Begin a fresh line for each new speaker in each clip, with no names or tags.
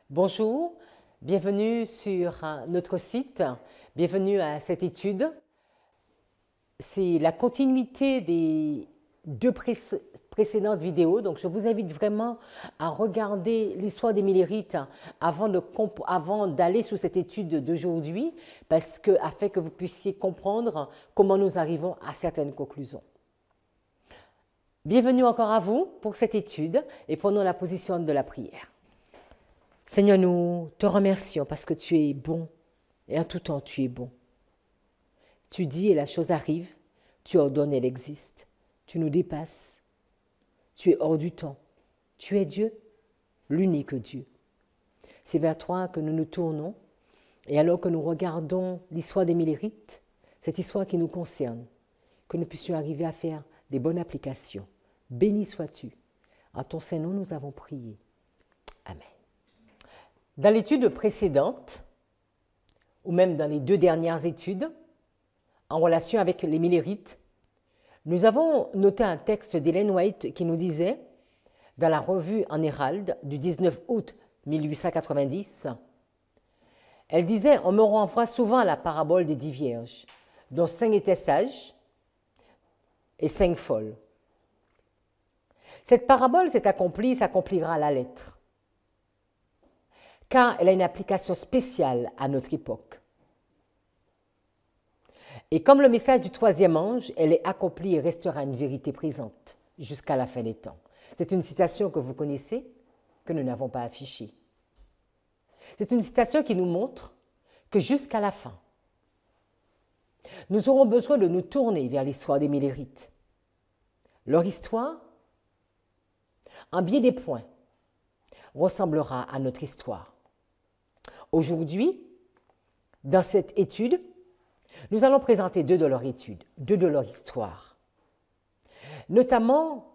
Bonjour, bienvenue sur notre site, bienvenue à cette étude. C'est la continuité des deux précédentes vidéos, donc je vous invite vraiment à regarder l'histoire des Millérites avant d'aller sur cette étude d'aujourd'hui, afin que vous puissiez comprendre comment nous arrivons à certaines conclusions. Bienvenue encore à vous pour cette étude et prenons la position de la prière. Seigneur, nous te remercions parce que tu es bon et en tout temps tu es bon. Tu dis et la chose arrive, tu ordonnes et elle existe. Tu nous dépasses. Tu es hors du temps. Tu es Dieu, l'unique Dieu. C'est vers toi que nous nous tournons et alors que nous regardons l'histoire des Millérites, cette histoire qui nous concerne, que nous puissions arriver à faire des bonnes applications. Béni sois-tu. En ton Saint-Nom, nous avons prié. Amen. Dans l'étude précédente, ou même dans les deux dernières études, en relation avec les Millérites, nous avons noté un texte d'Ellen White qui nous disait, dans la revue en Hérald du 19 août 1890, elle disait « On me renvoie souvent à la parabole des 10 vierges, dont 5 étaient sages et 5 folles. Cette parabole s'est accomplie et s'accomplira à la lettre, car elle a une application spéciale à notre époque. Et comme le message du troisième ange, elle est accomplie et restera une vérité présente jusqu'à la fin des temps. » C'est une citation que vous connaissez, que nous n'avons pas affichée. C'est une citation qui nous montre que jusqu'à la fin, nous aurons besoin de nous tourner vers l'histoire des Millérites. Leur histoire, en bien des points, ressemblera à notre histoire. Aujourd'hui, dans cette étude, nous allons présenter deux de leurs études, deux de leur histoire. Notamment,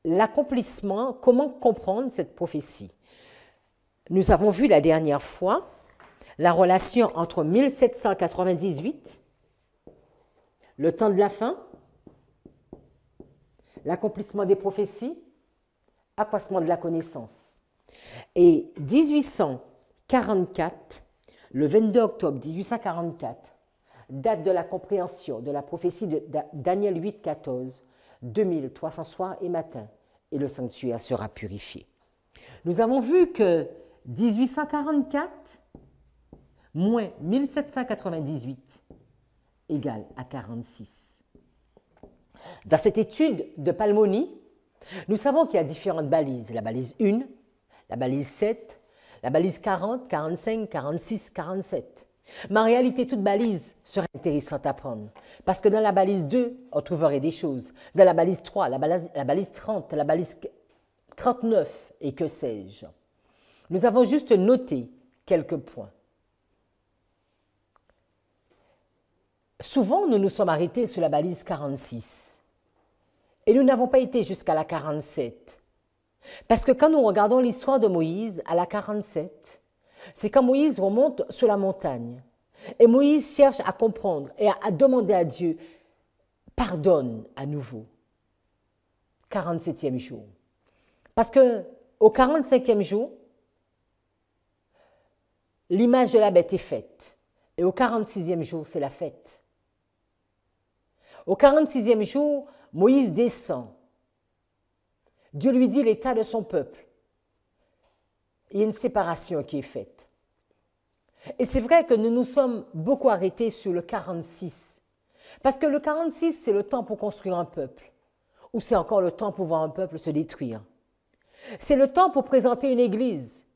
l'accomplissement, comment comprendre cette prophétie. Nous avons vu la dernière fois la relation entre 1798, le temps de la fin, l'accomplissement des prophéties, accroissement de la connaissance. Et 1844, le 22 octobre 1844, date de la compréhension de la prophétie de Daniel 8, 14, 2300 soirs et matins, et le sanctuaire sera purifié. Nous avons vu que 1844 moins 1798 égale à 46. Dans cette étude de Palmoni, nous savons qu'il y a différentes balises. La balise 1, la balise 7, la balise 40, 45, 46, 47. Mais en réalité, toute balise serait intéressante à prendre. Parce que dans la balise 2, on trouverait des choses. Dans la balise 3, la balise 30, la balise 39 et que sais-je. Nous avons juste noté quelques points. Souvent, nous nous sommes arrêtés sur la balise 46. Et nous n'avons pas été jusqu'à la 47. Parce que quand nous regardons l'histoire de Moïse à la 47, c'est quand Moïse remonte sur la montagne. Et Moïse cherche à comprendre et à demander à Dieu, pardonne à nouveau. 47e jour. Parce qu'au 45e jour, l'image de la bête est faite. Et au 46e jour, c'est la fête. Au 46e jour, Moïse descend. Dieu lui dit l'état de son peuple. Il y a une séparation qui est faite. Et c'est vrai que nous nous sommes beaucoup arrêtés sur le 46. Parce que le 46, c'est le temps pour construire un peuple. Ou c'est encore le temps pour voir un peuple se détruire. C'est le temps pour présenter une église.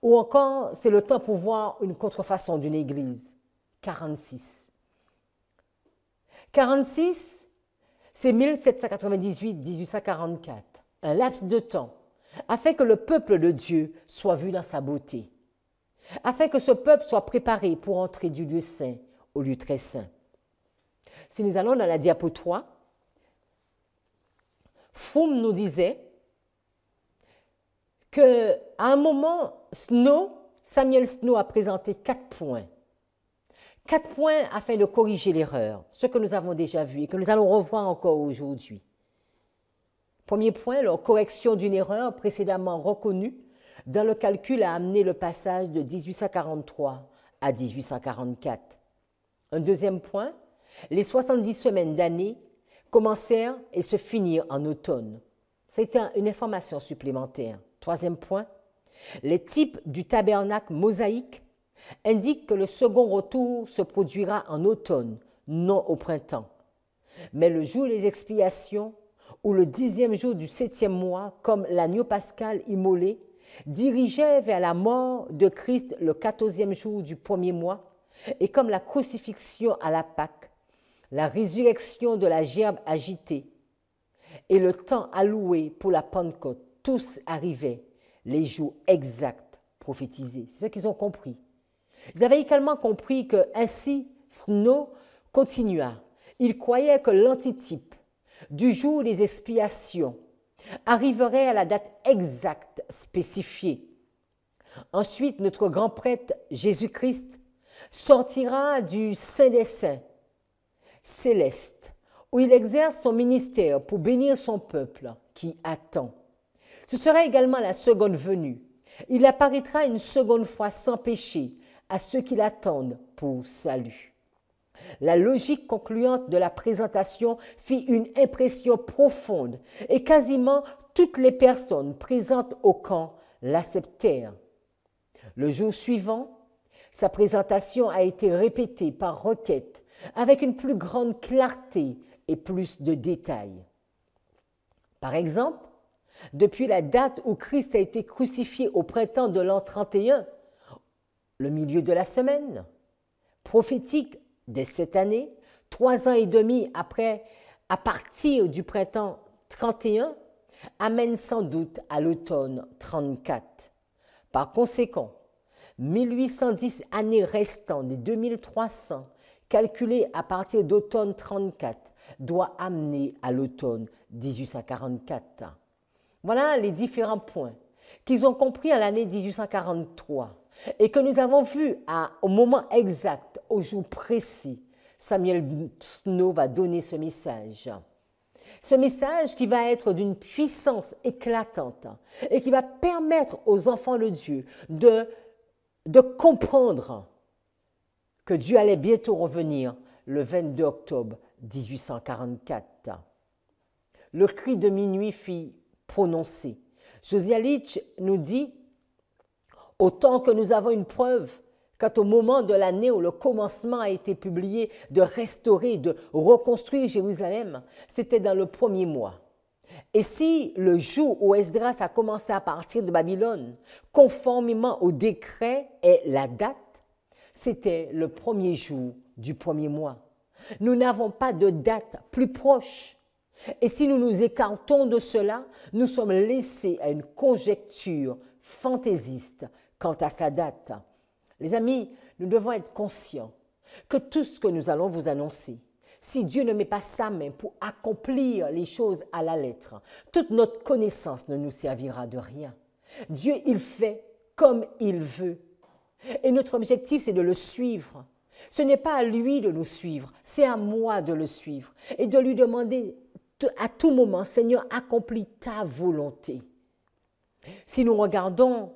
Ou encore, c'est le temps pour voir une contrefaçon d'une église. 46. 46, c'est 1798-1844. Un laps de temps, afin que le peuple de Dieu soit vu dans sa beauté, afin que ce peuple soit préparé pour entrer du lieu saint au lieu très saint. Si nous allons dans la diapo 3, Fromm nous disait qu'à un moment, Samuel Snow a présenté 4 points. 4 points afin de corriger l'erreur, ce que nous avons déjà vu et que nous allons revoir encore aujourd'hui. Premier point, la correction d'une erreur précédemment reconnue dans le calcul a amené le passage de 1843 à 1844. Un deuxième point, les 70 semaines d'année commencèrent et se finirent en automne. C'était une information supplémentaire. Troisième point, les types du tabernacle mosaïque indiquent que le second retour se produira en automne, non au printemps. Mais le jour des expiations, ou le 10e jour du 7e mois, comme l'agneau pascal immolé, dirigeait vers la mort de Christ le 14e jour du premier mois, et comme la crucifixion à la Pâque, la résurrection de la gerbe agitée, et le temps alloué pour la Pentecôte, tous arrivaient, les jours exacts prophétisés. C'est ce qu'ils ont compris. Ils avaient également compris que ainsi Snow continua. Il croyait que l'antitype du jour des expiations arriverait à la date exacte spécifiée. Ensuite, notre grand prêtre Jésus-Christ sortira du Saint des Saints céleste, où il exerce son ministère pour bénir son peuple qui attend. Ce sera également la seconde venue. Il apparaîtra une seconde fois sans péché à ceux qui l'attendent pour salut. La logique concluante de la présentation fit une impression profonde et quasiment toutes les personnes présentes au camp l'acceptèrent. Le jour suivant, sa présentation a été répétée par requête avec une plus grande clarté et plus de détails. Par exemple, depuis la date où Christ a été crucifié au printemps de l'an 31, le milieu de la semaine, prophétique dès cette année, 3 ans et demi après, à partir du printemps 31, amène sans doute à l'automne 34. Par conséquent, 1810 années restantes des 2300, calculées à partir d'automne 34, doit amener à l'automne 1844. Voilà les différents points qu'ils ont compris à l'année 1843 et que nous avons vus au moment exact, au jour précis. Samuel Snow va donner ce message. Ce message qui va être d'une puissance éclatante et qui va permettre aux enfants de Dieu de comprendre que Dieu allait bientôt revenir le 22 octobre 1844. Le cri de minuit fut prononcé. Josiah Litch nous dit « Autant que nous avons une preuve quant au moment de l'année où le commencement a été publié de restaurer, de reconstruire Jérusalem, c'était dans le premier mois. Et si le jour où Esdras a commencé à partir de Babylone, conformément au décret et la date, c'était le premier jour du premier mois. Nous n'avons pas de date plus proche. Et si nous nous écartons de cela, nous sommes laissés à une conjecture fantaisiste quant à sa date. Les amis, nous devons être conscients que tout ce que nous allons vous annoncer, si Dieu ne met pas sa main pour accomplir les choses à la lettre, toute notre connaissance ne nous servira de rien. Dieu, il fait comme il veut. Et notre objectif, c'est de le suivre. Ce n'est pas à lui de nous suivre, c'est à moi de le suivre et de lui demander à tout moment, Seigneur, accomplis ta volonté. Si nous regardons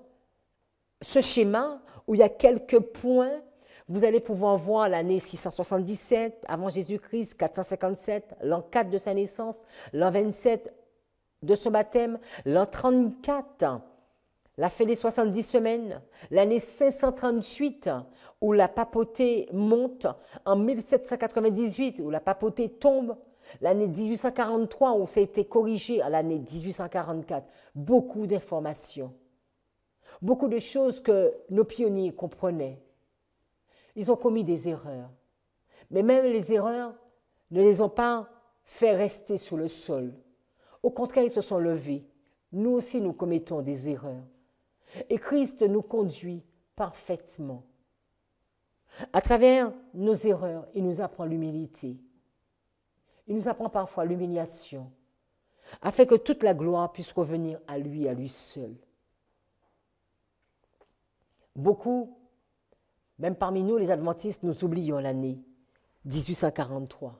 ce schéma où il y a quelques points, vous allez pouvoir voir l'année 677 avant Jésus-Christ, 457, l'an 4 de sa naissance, l'an 27 de son baptême, l'an 34, la fin des 70 semaines, l'année 538 où la papauté monte, en 1798 où la papauté tombe, l'année 1843 où ça a été corrigé à l'année 1844. Beaucoup d'informations, beaucoup de choses que nos pionniers comprenaient. Ils ont commis des erreurs, mais même les erreurs ne les ont pas fait rester sous le sol. Au contraire, ils se sont levés. Nous aussi, nous commettons des erreurs. Et Christ nous conduit parfaitement. À travers nos erreurs, il nous apprend l'humilité. Il nous apprend parfois l'humiliation, afin que toute la gloire puisse revenir à lui seul. Beaucoup, même parmi nous les adventistes, nous oublions l'année 1843,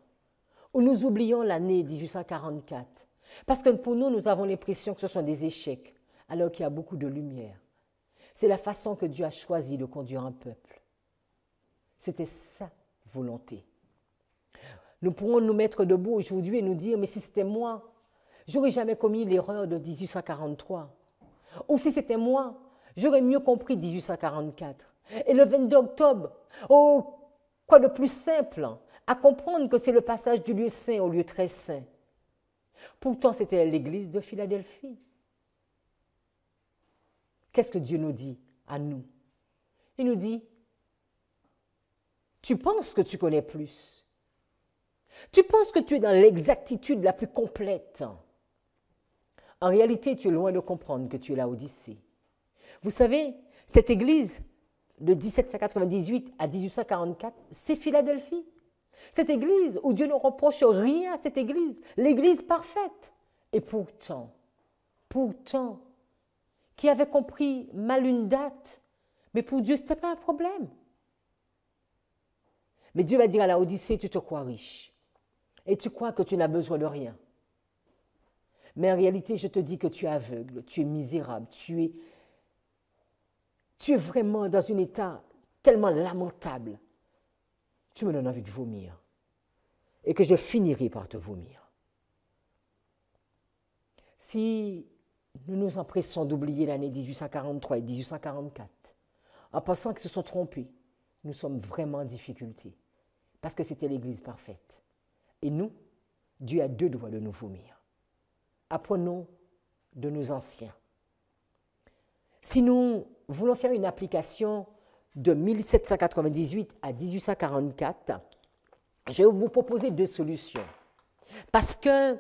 ou nous oublions l'année 1844, parce que pour nous, nous avons l'impression que ce sont des échecs, alors qu'il y a beaucoup de lumière C'est la façon que Dieu a choisi de conduire un peuple. C'était sa volonté. Nous pourrons nous mettre debout aujourd'hui et nous dire, mais si c'était moi, j'aurais jamais commis l'erreur de 1843. Ou si c'était moi, j'aurais mieux compris 1844. Et le 22 octobre, oh, quoi de plus simple à comprendre que c'est le passage du lieu saint au lieu très saint. Pourtant, c'était l'église de Philadelphie. Qu'est-ce que Dieu nous dit à nous? Il nous dit, tu penses que tu connais plus. Tu penses que tu es dans l'exactitude la plus complète. En réalité, tu es loin de comprendre que tu es Laodicée. Vous savez, cette église de 1798 à 1844, c'est Philadelphie. Cette église où Dieu ne reproche rien à cette église, l'église parfaite. Et pourtant, qui avait compris mal une date, mais pour Dieu, ce n'était pas un problème. Mais Dieu va dire à Laodicée, tu te crois riche et tu crois que tu n'as besoin de rien. Mais en réalité, je te dis que tu es aveugle, tu es misérable, tu es vraiment dans un état tellement lamentable. Tu me donnes envie de vomir et que je finirai par te vomir. Si nous nous empressons d'oublier l'année 1843 et 1844, en pensant qu'ils se sont trompés, nous sommes vraiment en difficulté, parce que c'était l'Église parfaite. Et nous, Dieu a deux doigts de nous vomir. Apprenons de nos anciens. Si nous voulons faire une application de 1798 à 1844, je vais vous proposer deux solutions. Parce qu'il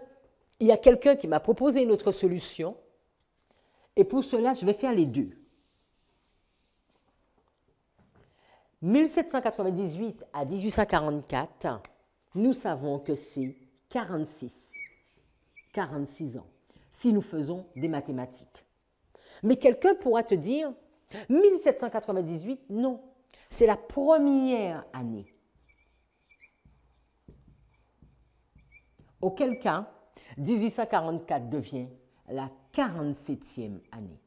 y a quelqu'un qui m'a proposé une autre solution, et pour cela, je vais faire les deux. 1798 à 1844, nous savons que c'est 46 ans, si nous faisons des mathématiques. Mais quelqu'un pourra te dire, 1798, non, c'est la première année. Auquel cas, 1844 devient la 47e année.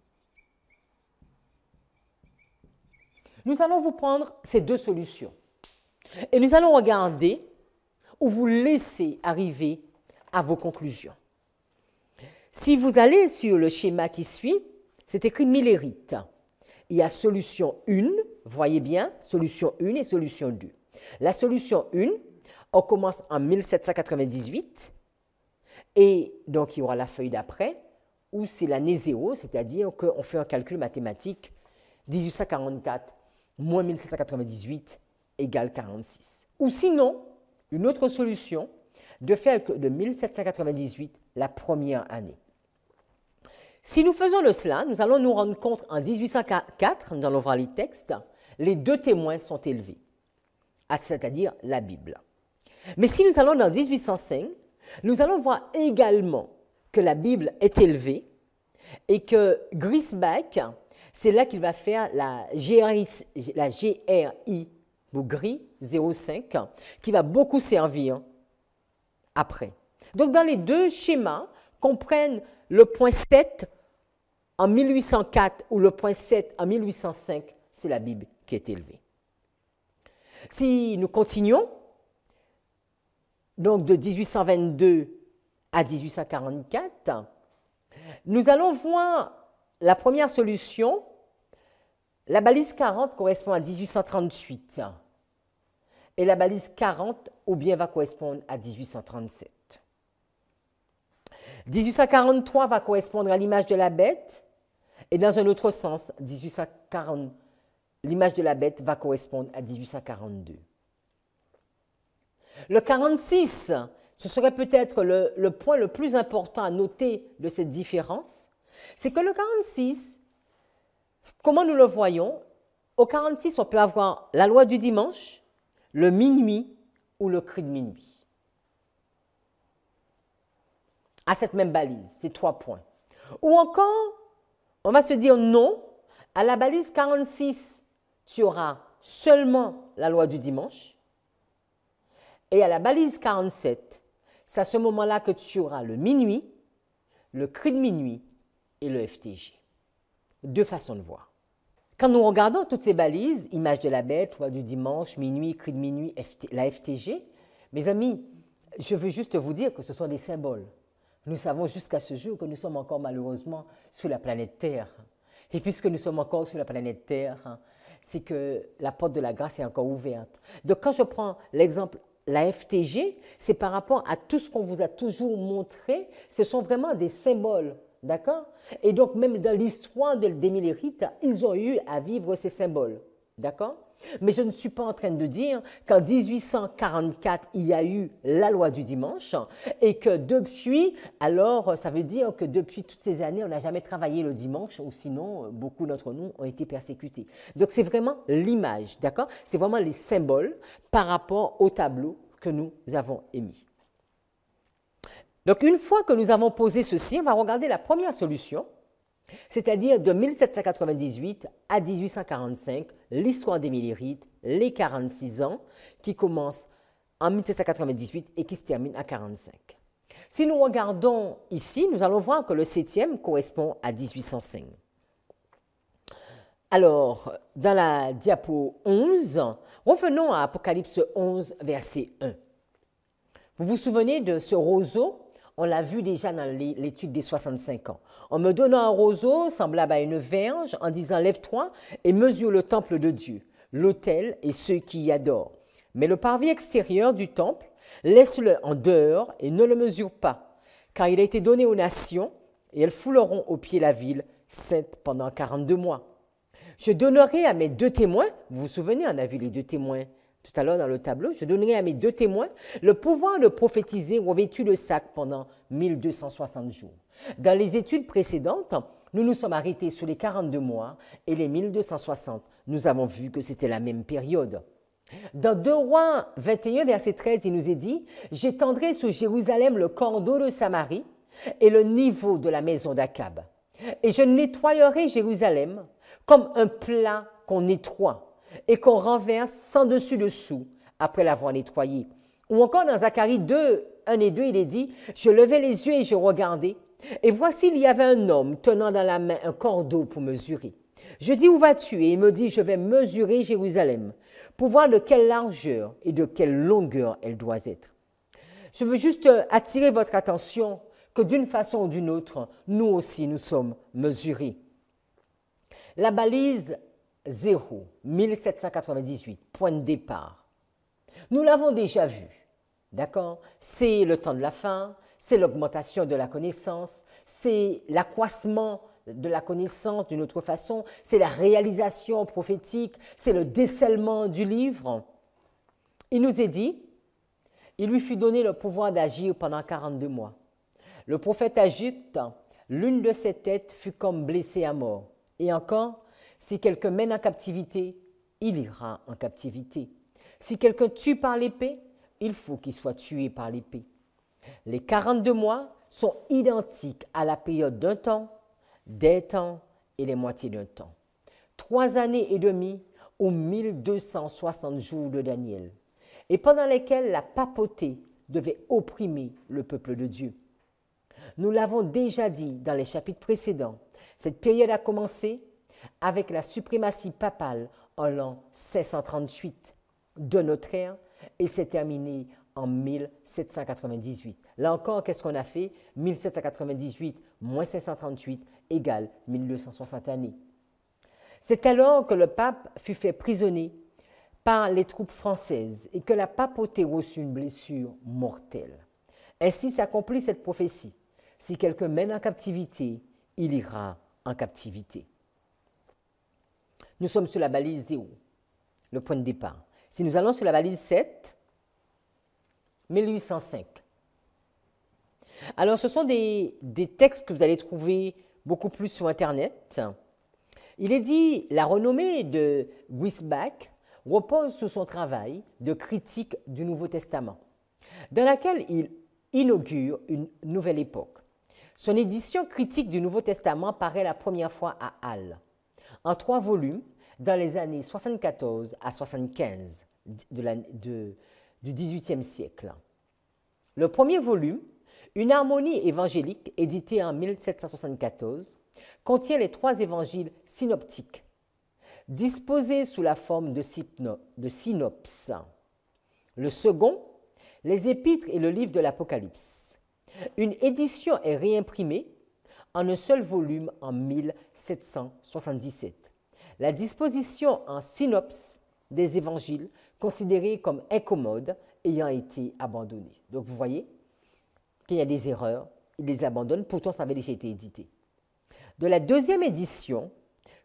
Nous allons vous prendre ces deux solutions et nous allons regarder ou vous laisser arriver à vos conclusions. Si vous allez sur le schéma qui suit, c'est écrit millérite. Il y a solution 1, voyez bien, solution 1 et solution 2. La solution 1, on commence en 1798 et donc il y aura la feuille d'après où c'est l'année 0, c'est-à-dire qu'on fait un calcul mathématique 1844 moins 1798 égale 46. Ou sinon, une autre solution, de faire de 1798 la première année. Si nous faisons cela, nous allons nous rendre compte en 1804, nous allons voir les textes, les deux témoins sont élevés, c'est-à-dire la Bible. Mais si nous allons dans 1805, nous allons voir également que la Bible est élevée et que Griesbach, c'est là qu'il va faire la GRI, ou GRI 05, qui va beaucoup servir après. Donc, dans les deux schémas, qu'on prenne le point 7 en 1804 ou le point 7 en 1805, c'est la Bible qui est élevée. Si nous continuons, donc de 1822 à 1844, nous allons voir la première solution. La balise 40 correspond à 1838 et la balise 40 ou bien va correspondre à 1837. 1843 va correspondre à l'image de la bête et dans un autre sens, 1840, l'image de la bête va correspondre à 1842. Le 46, ce serait peut-être le point le plus important à noter de cette différence, c'est que le 46, comment nous le voyons, au 46, on peut avoir la loi du dimanche, le minuit ou le cri de minuit. À cette même balise, ces 3 points. Ou encore, on va se dire non, à la balise 46, tu auras seulement la loi du dimanche. Et à la balise 47, c'est à ce moment-là que tu auras le minuit, le cri de minuit et le FTG. Deux façons de voir. Quand nous regardons toutes ces balises, image de la bête, loi du dimanche, minuit, cri de minuit, la FTG, mes amis, je veux juste vous dire que ce sont des symboles. Nous savons jusqu'à ce jour que nous sommes encore malheureusement sur la planète Terre. Et puisque nous sommes encore sur la planète Terre, c'est que la porte de la grâce est encore ouverte. Donc quand je prends l'exemple, la FTG, c'est par rapport à tout ce qu'on vous a toujours montré, ce sont vraiment des symboles, d'accord? Et donc même dans l'histoire des Millérites, ils ont eu à vivre ces symboles, d'accord? Mais je ne suis pas en train de dire qu'en 1844, il y a eu la loi du dimanche et que depuis, alors ça veut dire que depuis toutes ces années, on n'a jamais travaillé le dimanche ou sinon, beaucoup d'entre nous ont été persécutés. Donc c'est vraiment l'image, d'accord? C'est vraiment les symboles par rapport au tableau que nous avons émis. Donc une fois que nous avons posé ceci, on va regarder la première solution. C'est-à-dire de 1798 à 1845, l'histoire des Millérites, les 46 ans, qui commencent en 1798 et qui se terminent à 45. Si nous regardons ici, nous allons voir que le 7e correspond à 1805. Alors, dans la diapo 11, revenons à Apocalypse 11, verset 1. Vous vous souvenez de ce roseau? On l'a vu déjà dans l'étude des 65 ans. En me donnant un roseau semblable à une verge, en disant « Lève-toi et mesure le temple de Dieu, l'autel et ceux qui y adorent. Mais le parvis extérieur du temple, laisse-le en dehors et ne le mesure pas, car il a été donné aux nations et elles fouleront au pied la ville sainte pendant 42 mois. Je donnerai à mes 2 témoins, vous vous souvenez, on a vu les 2 témoins tout à l'heure dans le tableau, je donnerai à mes 2 témoins le pouvoir de prophétiser revêtus de sac pendant 1260 jours. Dans les études précédentes, nous nous sommes arrêtés sur les 42 mois et les 1260. Nous avons vu que c'était la même période. Dans 2 Rois 21, verset 13, il nous est dit « J'étendrai sur Jérusalem le cordeau de Samarie et le niveau de la maison d'Akab. Et je nettoyerai Jérusalem comme un plat qu'on nettoie et qu'on renverse sans dessus-dessous après l'avoir nettoyé. » Ou encore dans Zacharie 2, 1 et 2, il est dit « Je levai les yeux et je regardai, et voici il y avait un homme tenant dans la main un cordeau pour mesurer. Je dis, où vas-tu? Et il me dit, je vais mesurer Jérusalem, pour voir de quelle largeur et de quelle longueur elle doit être. » Je veux juste attirer votre attention que d'une façon ou d'une autre, nous aussi, nous sommes mesurés. La balise 0, 1798, point de départ. Nous l'avons déjà vu, d'accord? C'est le temps de la fin, c'est l'augmentation de la connaissance, c'est l'accroissement de la connaissance d'une autre façon, c'est la réalisation prophétique, c'est le décèlement du livre. Il nous est dit, il lui fut donné le pouvoir d'agir pendant 42 mois. Le prophète agite, l'une de ses têtes fut comme blessée à mort. Et encore, si quelqu'un mène en captivité, il ira en captivité. Si quelqu'un tue par l'épée, il faut qu'il soit tué par l'épée. Les 42 mois sont identiques à la période d'un temps, des temps et les moitiés d'un temps. 3 années et demie aux 1260 jours de Daniel, et pendant lesquels la papauté devait opprimer le peuple de Dieu. Nous l'avons déjà dit dans les chapitres précédents, cette période a commencé avec la suprématie papale en l'an 538 de notre ère et s'est terminée en 1798. Là encore, qu'est-ce qu'on a fait? 1798 moins 538 égale 1260 années. C'est alors que le pape fut fait prisonnier par les troupes françaises et que la papauté reçut une blessure mortelle. Ainsi s'accomplit cette prophétie. Si quelqu'un mène en captivité, il ira en captivité. Nous sommes sur la balise 0, le point de départ. Si nous allons sur la balise 7, 1805. Alors, ce sont des textes que vous allez trouver beaucoup plus sur Internet. Il est dit, la renommée de Wisbach repose sur son travail de critique du Nouveau Testament, dans laquelle il inaugure une nouvelle époque. Son édition critique du Nouveau Testament paraît la première fois à Halle, en 3 volumes, dans les années 74 à 75 du XVIIIe siècle. Le premier volume, Une harmonie évangélique, édité en 1774, contient les 3 évangiles synoptiques. disposés sous la forme de synopsis. Le second, les Épîtres et le livre de l'Apocalypse. Une édition est réimprimée en un seul volume en 1777. La disposition en synopsis des évangiles, considérée comme incommode, ayant été abandonnée. Donc vous voyez qu'il y a des erreurs, ils les abandonnent, pourtant ça avait déjà été édité. De la deuxième édition,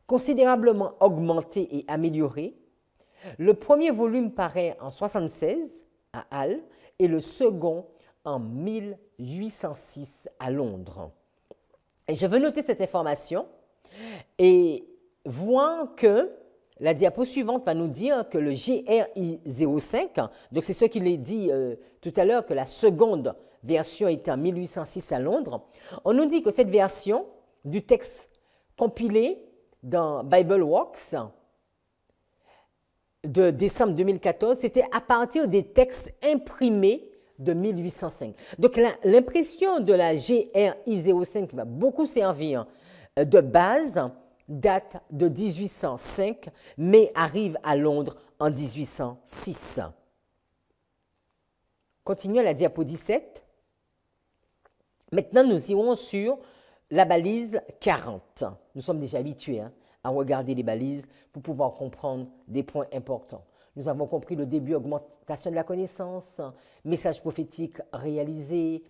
considérablement augmentée et améliorée, le premier volume paraît en 1976 à Halle et le second en 1806 à Londres. Et je veux noter cette information et voir que la diapo suivante va nous dire que le GRI 05, donc c'est ce qu'il est dit tout à l'heure, que la seconde version était en 1806 à Londres, on nous dit que cette version du texte compilé dans BibleWorks de décembre 2014, c'était à partir des textes imprimés de 1805. Donc l'impression de la GRI 05 qui va beaucoup servir de base date de 1805, mais arrive à Londres en 1806. Continuons à la diapo 17. Maintenant, nous irons sur la balise 40. Nous sommes déjà habitués à regarder les balises pour pouvoir comprendre des points importants. Nous avons compris le début, augmentation de la connaissance, message prophétique réalisé,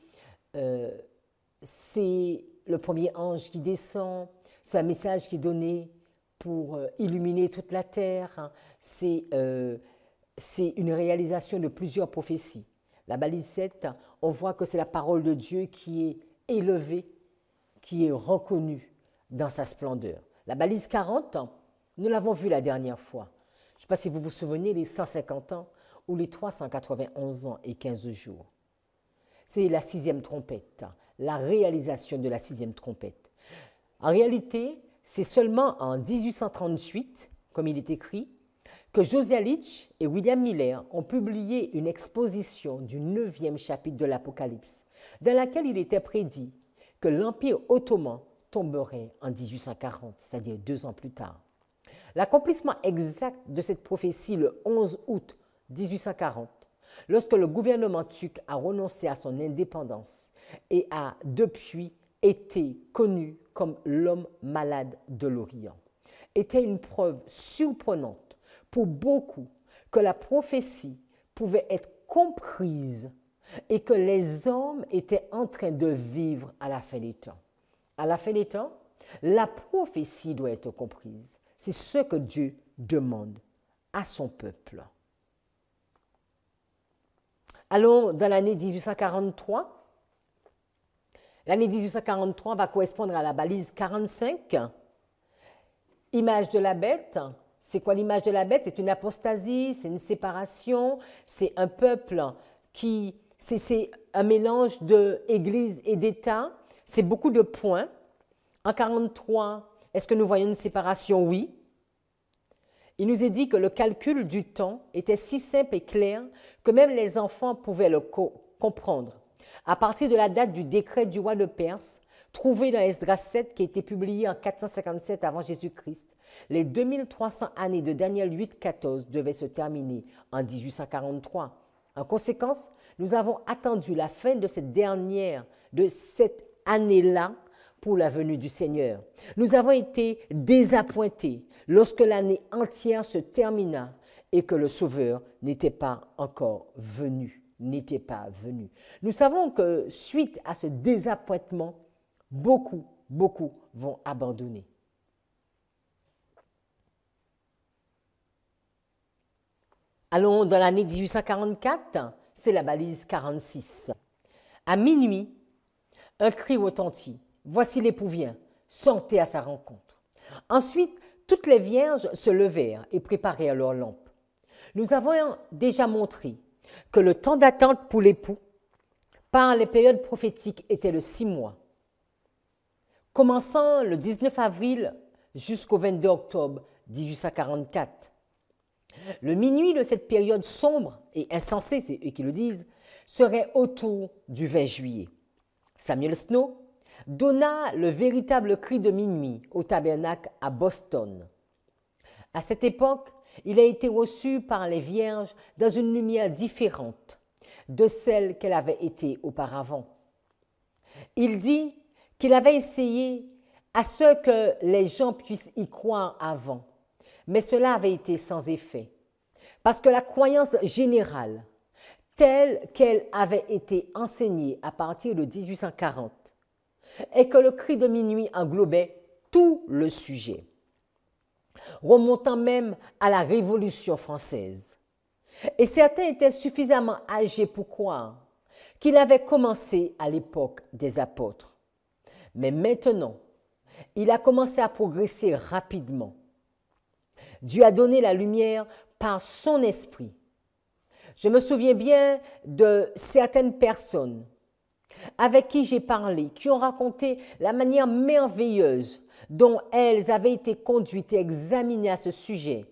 c'est le premier ange qui descend, c'est un message qui est donné pour illuminer toute la terre, c'est une réalisation de plusieurs prophéties. La balise 7, on voit que c'est la parole de Dieu qui est élevée, qui est reconnue dans sa splendeur. La balise 40, nous l'avons vu la dernière fois. Je ne sais pas si vous vous souvenez, les 150 ans ou les 391 ans et 15 jours. C'est la 6e trompette, la réalisation de la 6e trompette. En réalité, c'est seulement en 1838, comme il est écrit, que Josiah Litch et William Miller ont publié une exposition du 9e chapitre de l'Apocalypse, dans laquelle il était prédit que l'Empire ottoman tomberait en 1840, c'est-à-dire 2 ans plus tard. L'accomplissement exact de cette prophétie le 11 août 1840, lorsque le gouvernement turc a renoncé à son indépendance et a depuis été connu comme l'homme malade de l'Orient, était une preuve surprenante pour beaucoup que la prophétie pouvait être comprise et que les hommes étaient en train de vivre à la fin des temps. À la fin des temps, la prophétie doit être comprise. C'est ce que Dieu demande à son peuple. Allons dans l'année 1843. L'année 1843 va correspondre à la balise 45. Image de la bête. C'est quoi l'image de la bête? C'est une apostasie, c'est une séparation, c'est un peuple qui... C'est un mélange d'Église et d'État. C'est beaucoup de points. En 1943, est-ce que nous voyons une séparation? Oui. Il nous est dit que le calcul du temps était si simple et clair que même les enfants pouvaient le comprendre. À partir de la date du décret du roi de Perse, trouvé dans Esdras 7, qui a été publié en 457 avant Jésus-Christ, les 2300 années de Daniel 8-14 devaient se terminer en 1843. En conséquence, nous avons attendu la fin de cette année-là pour la venue du Seigneur. Nous avons été désappointés lorsque l'année entière se termina et que le Sauveur n'était pas encore venu. Nous savons que suite à ce désappointement, beaucoup vont abandonner. Allons dans l'année 1844, c'est la balise 46. À minuit, un cri retentit. Voici l'époux vient, sortez à sa rencontre. Ensuite, toutes les vierges se levèrent et préparèrent leurs lampes. Nous avons déjà montré que le temps d'attente pour l'époux, par les périodes prophétiques, était de 6 mois. Commençant le 19 avril jusqu'au 22 octobre 1844. Le minuit de cette période sombre et insensée, c'est eux qui le disent, serait autour du 20 juillet. Samuel Snow donna le véritable cri de minuit au tabernacle à Boston. À cette époque, il a été reçu par les vierges dans une lumière différente de celle qu'elle avait été auparavant. Il dit qu'il avait essayé à ce que les gens puissent y croire avant, mais cela avait été sans effet, parce que la croyance générale, telle qu'elle avait été enseignée à partir de 1840, est que le cri de minuit englobait tout le sujet, remontant même à la Révolution française. Et certains étaient suffisamment âgés pour croire qu'il avait commencé à l'époque des apôtres. Mais maintenant, il a commencé à progresser rapidement. Dieu a donné la lumière par son esprit. Je me souviens bien de certaines personnes avec qui j'ai parlé, qui ont raconté la manière merveilleuse dont elles avaient été conduites et examinées à ce sujet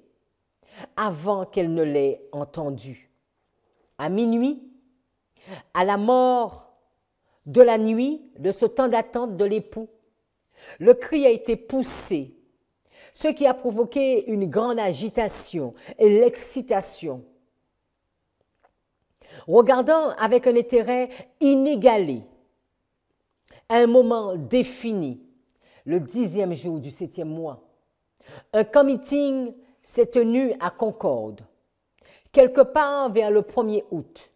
avant qu'elles ne l'aient entendu. À minuit, à la mort de la nuit, de ce temps d'attente de l'époux, le cri a été poussé, ce qui a provoqué une grande agitation et l'excitation. Regardant avec un intérêt inégalé, à un moment défini, le 10e jour du 7e mois, un camp meeting s'est tenu à Concorde, quelque part vers le 1er août.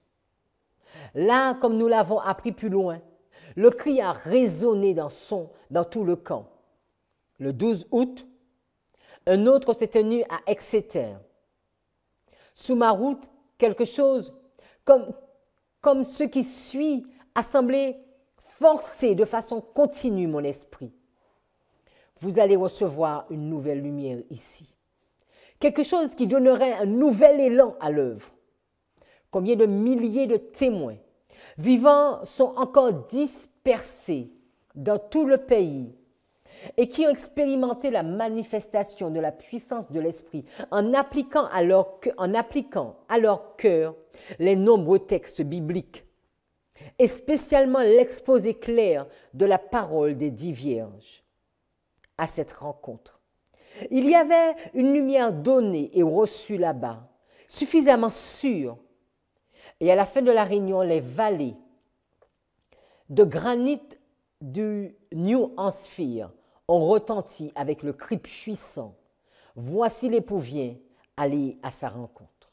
Là, comme nous l'avons appris plus loin, le cri a résonné dans tout le camp. Le 12 août, un autre s'est tenu à Exeter. Sous ma route, quelque chose comme ce qui suit a semblé forcer de façon continue mon esprit. Vous allez recevoir une nouvelle lumière ici. Quelque chose qui donnerait un nouvel élan à l'œuvre. Combien de milliers de témoins vivants sont encore dispersés dans tout le pays et qui ont expérimenté la manifestation de la puissance de l'Esprit en appliquant à leur cœur les nombreux textes bibliques et spécialement l'exposé clair de la parole des 10 vierges. À cette rencontre, il y avait une lumière donnée et reçue là-bas, suffisamment sûre. Et à la fin de la réunion, les vallées de granit du New Hampshire ont retenti avec le cri puissant. Voici l'époux vient, allez à sa rencontre.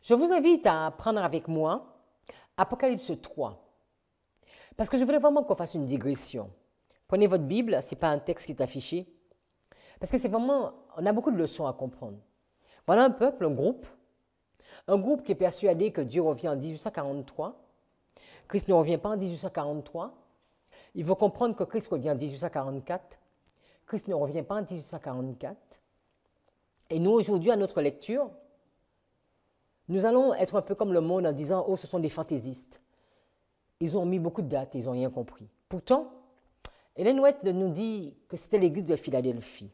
Je vous invite à prendre avec moi Apocalypse 3, parce que je voudrais vraiment qu'on fasse une digression. Prenez votre Bible, ce n'est pas un texte qui est affiché, parce que c'est vraiment, on a beaucoup de leçons à comprendre. Voilà un peuple, un groupe qui est persuadé que Dieu revient en 1843. Christ ne revient pas en 1843. Il faut comprendre que Christ revient en 1844. Christ ne revient pas en 1844. Et nous, aujourd'hui, à notre lecture, nous allons être un peu comme le monde en disant « Oh, ce sont des fantaisistes ». Ils ont mis beaucoup de dates et ils n'ont rien compris. Pourtant, Ellen White nous dit que c'était l'église de Philadelphie.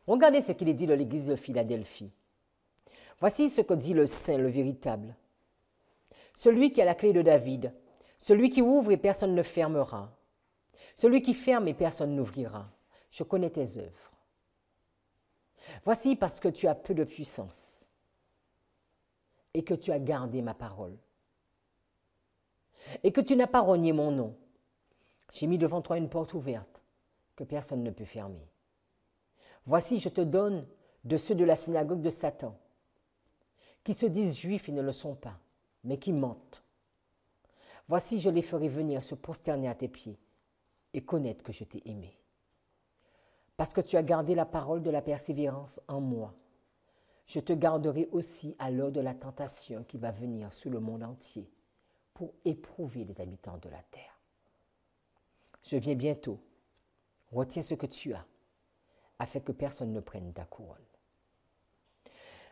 Regardez ce qu'il est dit de l'église de Philadelphie. Voici ce que dit le saint, le véritable. Celui qui a la clé de David, celui qui ouvre et personne ne fermera, celui qui ferme et personne n'ouvrira. Je connais tes œuvres. Voici parce que tu as peu de puissance et que tu as gardé ma parole et que tu n'as pas renié mon nom. J'ai mis devant toi une porte ouverte que personne ne peut fermer. Voici, je te donne de ceux de la synagogue de Satan, qui se disent juifs et ne le sont pas, mais qui mentent. Voici, je les ferai venir se prosterner à tes pieds et connaître que je t'ai aimé. Parce que tu as gardé la parole de la persévérance en moi, je te garderai aussi à l'heure de la tentation qui va venir sur le monde entier pour éprouver les habitants de la terre. Je viens bientôt. Retiens ce que tu as, afin que personne ne prenne ta couronne.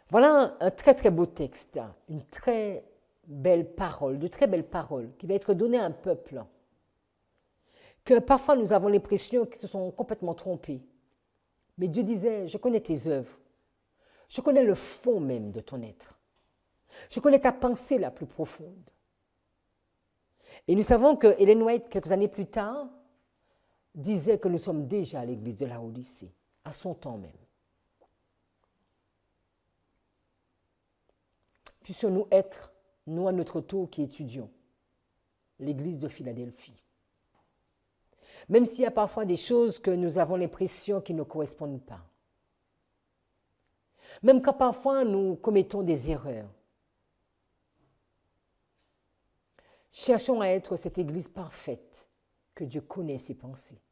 Voilà un très très beau texte, une très belle parole, de très belles paroles qui va être donnée à un peuple que parfois nous avons l'impression qu'ils se sont complètement trompés. Mais Dieu disait, je connais tes œuvres, je connais le fond même de ton être, je connais ta pensée la plus profonde. Et nous savons que Ellen White, quelques années plus tard, disait que nous sommes déjà à l'église de la Odyssée, à son temps même. puissions-nous être, nous à notre tour qui étudions, l'Église de Philadelphie. Même s'il y a parfois des choses que nous avons l'impression qui ne correspondent pas. Même quand parfois nous commettons des erreurs. Cherchons à être cette Église parfaite que Dieu connaît ses pensées.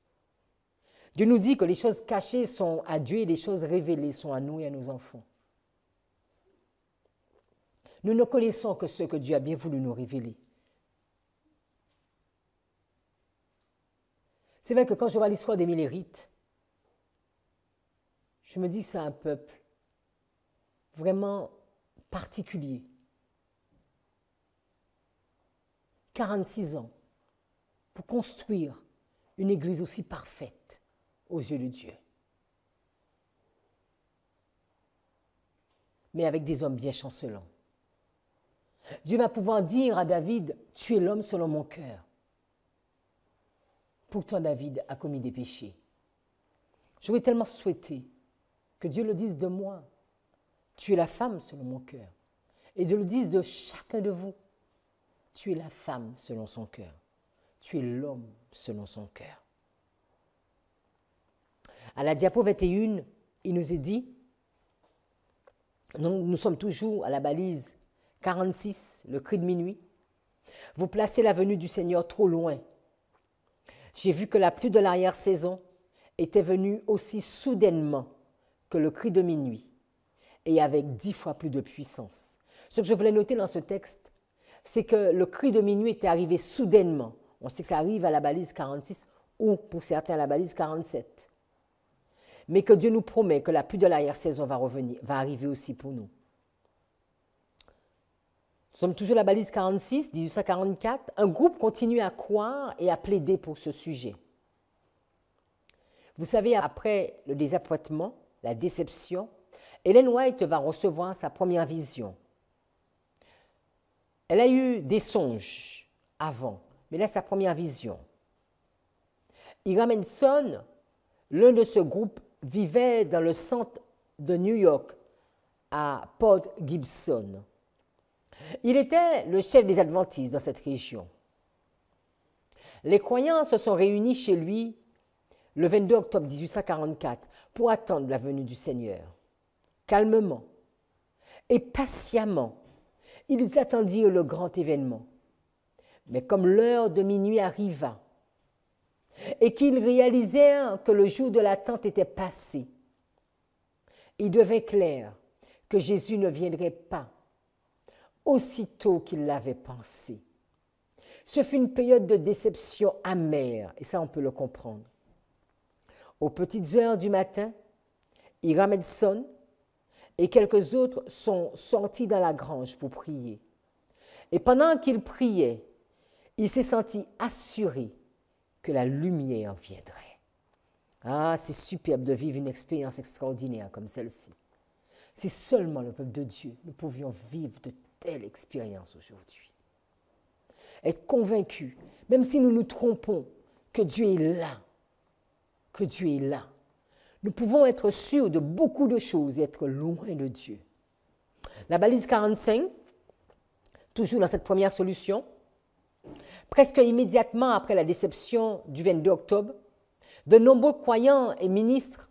Dieu nous dit que les choses cachées sont à Dieu et les choses révélées sont à nous et à nos enfants. Nous ne connaissons que ce que Dieu a bien voulu nous révéler. C'est vrai que quand je vois l'histoire des Millérites, je me dis que c'est un peuple vraiment particulier. 46 ans pour construire une église aussi parfaite aux yeux de Dieu. Mais avec des hommes bien chancelants. Dieu va pouvoir dire à David, « Tu es l'homme selon mon cœur. » Pourtant, David a commis des péchés. J'aurais tellement souhaité que Dieu le dise de moi, « Tu es la femme selon mon cœur. » Et de le dise de chacun de vous, « Tu es la femme selon son cœur. Tu es l'homme selon son cœur. » À la diapo 21, il nous est dit, nous sommes toujours à la balise 46, le cri de minuit. Vous placez la venue du Seigneur trop loin. J'ai vu que la pluie de l'arrière-saison était venue aussi soudainement que le cri de minuit et avec 10 fois plus de puissance. Ce que je voulais noter dans ce texte, c'est que le cri de minuit était arrivé soudainement. On sait que ça arrive à la balise 46 ou pour certains à la balise 47. Mais que Dieu nous promet que la pluie de l'arrière-saison va arriver aussi pour nous. Nous sommes toujours à la balise 46, 1844. Un groupe continue à croire et à plaider pour ce sujet. Vous savez, après le désappointement, la déception, Ellen White va recevoir sa première vision. Elle a eu des songes avant, mais là, sa première vision. Hiram Henson, l'un de ce groupe, vivait dans le centre de New York, à Port Gibson. Il était le chef des Adventistes dans cette région. Les croyants se sont réunis chez lui le 22 octobre 1844 pour attendre la venue du Seigneur. Calmement et patiemment, ils attendirent le grand événement. Mais comme l'heure de minuit arriva et qu'ils réalisèrent que le jour de l'attente était passé, il devint clair que Jésus ne viendrait pas aussitôt qu'il l'avait pensé. Ce fut une période de déception amère, et ça on peut le comprendre. Aux petites heures du matin, Hiram Henson et quelques autres sont sortis dans la grange pour prier. Et pendant qu'ils priaient, il s'est senti assuré que la lumière viendrait. Ah, c'est superbe de vivre une expérience extraordinaire comme celle-ci. Si seulement le peuple de Dieu, nous pouvions vivre de telles expériences aujourd'hui. Être convaincus, même si nous nous trompons, que Dieu est là. Que Dieu est là. Nous pouvons être sûrs de beaucoup de choses et être loin de Dieu. La balise 45, toujours dans cette première solution, presque immédiatement après la déception du 22 octobre, de nombreux croyants et ministres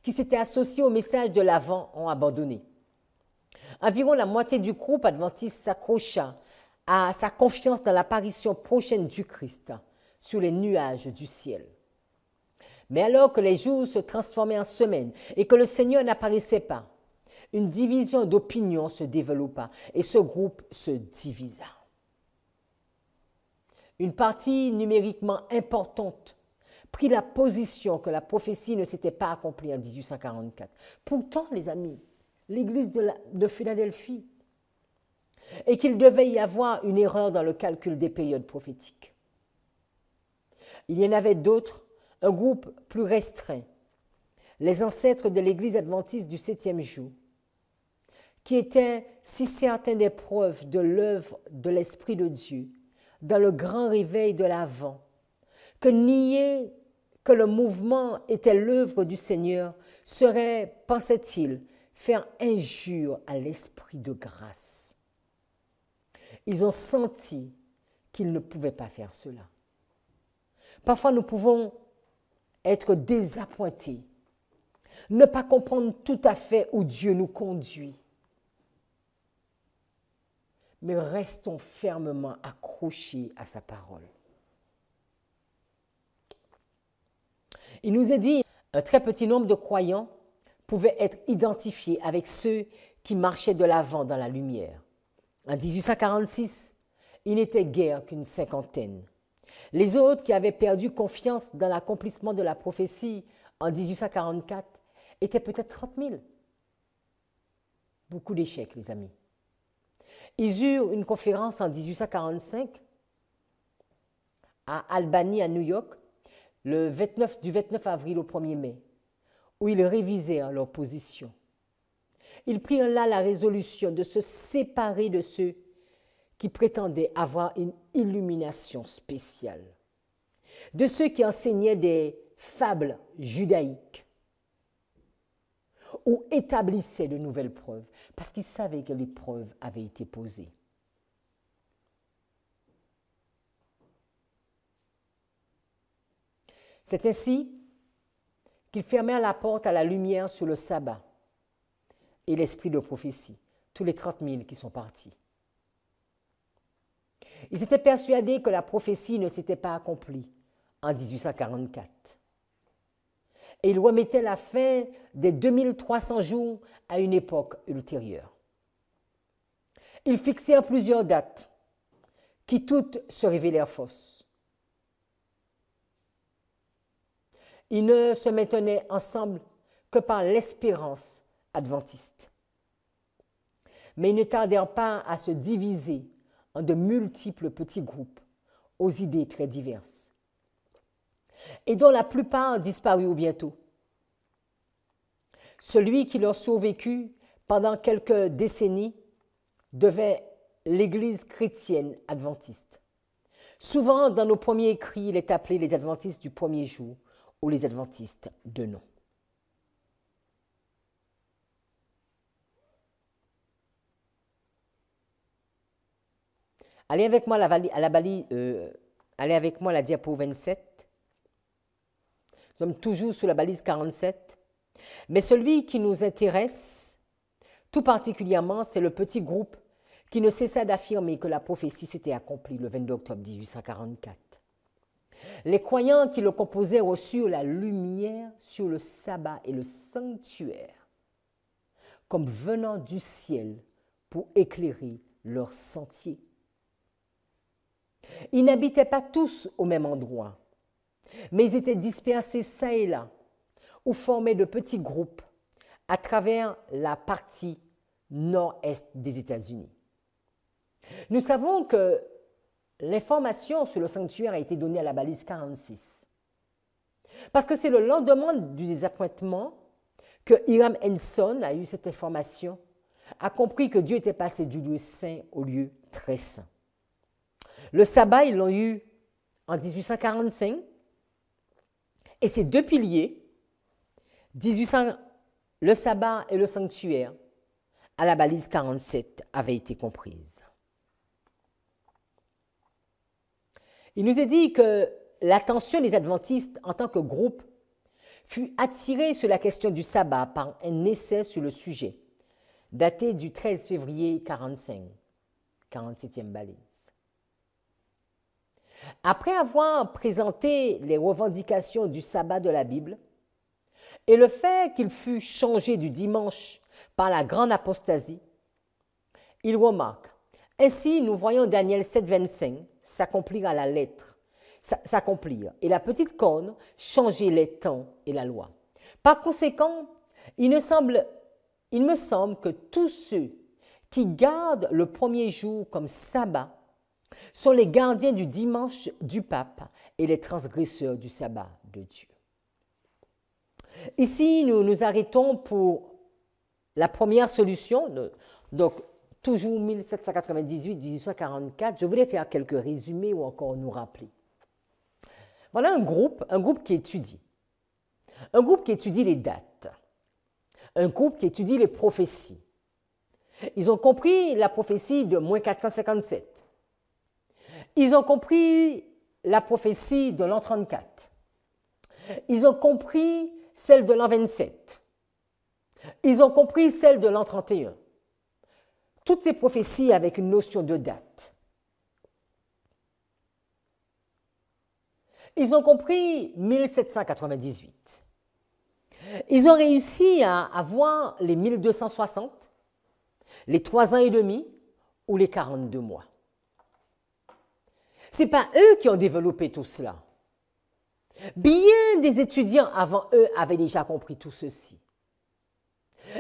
qui s'étaient associés au message de l'Avent ont abandonné. Environ la moitié du groupe adventiste s'accrocha à sa confiance dans l'apparition prochaine du Christ sur les nuages du ciel. Mais alors que les jours se transformaient en semaines et que le Seigneur n'apparaissait pas, une division d'opinion se développa et ce groupe se divisa. Une partie numériquement importante prit la position que la prophétie ne s'était pas accomplie en 1844. Pourtant, les amis, l'église de Philadelphie, et qu'il devait y avoir une erreur dans le calcul des périodes prophétiques. Il y en avait d'autres, un groupe plus restreint, les ancêtres de l'église adventiste du 7e jour, qui étaient si certains des preuves de l'œuvre de l'Esprit de Dieu dans le grand réveil de l'Avent, que nier que le mouvement était l'œuvre du Seigneur serait, pensait-il, faire injure à l'Esprit de grâce. Ils ont senti qu'ils ne pouvaient pas faire cela. Parfois, nous pouvons être désappointés, ne pas comprendre tout à fait où Dieu nous conduit. Mais restons fermement accrochés à sa parole. Il nous est dit qu'un très petit nombre de croyants pouvaient être identifiés avec ceux qui marchaient de l'avant dans la lumière. En 1846, il n'était guère qu'une cinquantaine. Les autres qui avaient perdu confiance dans l'accomplissement de la prophétie en 1844 étaient peut-être 30 000. Beaucoup d'échecs, les amis. Ils eurent une conférence en 1845 à Albany, à New York, du 29 avril au 1er mai, où ils révisèrent leur position. Ils prirent là la résolution de se séparer de ceux qui prétendaient avoir une illumination spéciale, de ceux qui enseignaient des fables judaïques ou établissaient de nouvelles preuves, parce qu'ils savaient que les preuves avaient été posées. C'est ainsi qu'ils fermèrent la porte à la lumière sur le sabbat et l'esprit de prophétie, tous les 30 000 qui sont partis. Ils étaient persuadés que la prophétie ne s'était pas accomplie en 1844. Et ils remettaient la fin des 2300 jours à une époque ultérieure. Ils fixèrent plusieurs dates qui toutes se révélèrent fausses. Ils ne se maintenaient ensemble que par l'espérance adventiste. Mais ils ne tardèrent pas à se diviser en de multiples petits groupes aux idées très diverses, et dont la plupart disparurent bientôt. Celui qui leur survécut pendant quelques décennies devint l'Église chrétienne adventiste. Souvent, dans nos premiers écrits, il est appelé les adventistes du premier jour ou les adventistes de nom. Allez avec moi allez avec moi à la diapo 27. Nous sommes toujours sous la balise 47. Mais celui qui nous intéresse, tout particulièrement, c'est le petit groupe qui ne cessa d'affirmer que la prophétie s'était accomplie le 22 octobre 1844. Les croyants qui le composaient reçurent la lumière sur le sabbat et le sanctuaire, comme venant du ciel pour éclairer leur sentier. Ils n'habitaient pas tous au même endroit, mais ils étaient dispersés çà et là, ou formaient de petits groupes à travers la partie nord-est des États-Unis. Nous savons que l'information sur le sanctuaire a été donnée à la balise 46, parce que c'est le lendemain du désappointement que Hiram Henson a eu cette information, a compris que Dieu était passé du lieu saint au lieu très saint. Le sabbat, ils l'ont eu en 1845, et ces deux piliers, le sabbat et le sanctuaire, à la balise 47, avaient été comprises. Il nous est dit que l'attention des adventistes en tant que groupe fut attirée sur la question du sabbat par un essai sur le sujet, daté du 13 février 45, 47e balise. Après avoir présenté les revendications du sabbat de la Bible et le fait qu'il fut changé du dimanche par la grande apostasie, il remarque: ainsi, nous voyons Daniel 7, 25 s'accomplir à la lettre, s'accomplir, et la petite corne changer les temps et la loi. Par conséquent, il me semble que tous ceux qui gardent le premier jour comme sabbat sont les gardiens du dimanche du pape et les transgresseurs du sabbat de Dieu. Ici, nous nous arrêtons pour la première solution, donc toujours 1798-1844. Je voulais faire quelques résumés ou encore nous rappeler. Voilà un groupe qui étudie. Un groupe qui étudie les dates. Un groupe qui étudie les prophéties. Ils ont compris la prophétie de moins 457. Ils ont compris la prophétie de l'an 34. Ils ont compris celle de l'an 27. Ils ont compris celle de l'an 31. Toutes ces prophéties avec une notion de date. Ils ont compris 1798. Ils ont réussi à avoir les 1260, les 3 ans et demi ou les 42 mois. Ce n'est pas eux qui ont développé tout cela. Bien des étudiants avant eux avaient déjà compris tout ceci.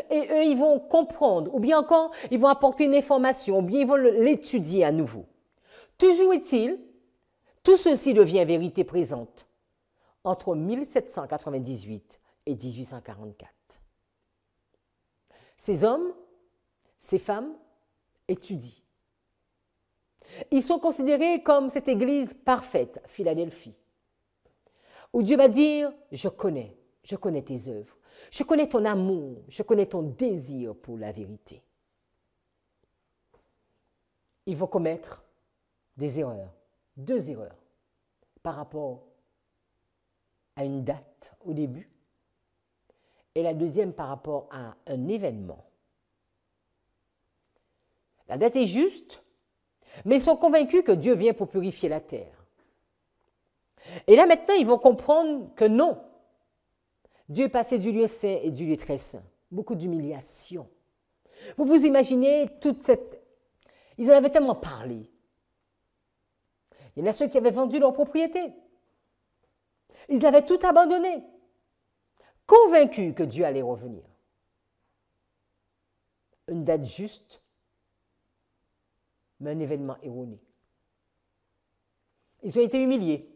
Et eux, ils vont comprendre, ou bien encore, ils vont apporter une information, ou bien ils vont l'étudier à nouveau. Toujours est-il, tout ceci devient vérité présente entre 1798 et 1844. Ces hommes, ces femmes étudient. Ils sont considérés comme cette église parfaite, Philadelphie, où Dieu va dire, je connais tes œuvres, je connais ton amour, je connais ton désir pour la vérité. Ils vont commettre des erreurs, 2 erreurs, par rapport à une date au début, et la deuxième par rapport à un événement. La date est juste, mais ils sont convaincus que Dieu vient pour purifier la terre. Et là maintenant, ils vont comprendre que non. Dieu est passé du lieu saint et du lieu très saint. Beaucoup d'humiliation. Vous vous imaginez toute cette... Ils en avaient tellement parlé. Il y en a ceux qui avaient vendu leur propriété. Ils avaient tout abandonné, convaincus que Dieu allait revenir. Une date juste, mais un événement erroné. Ils ont été humiliés.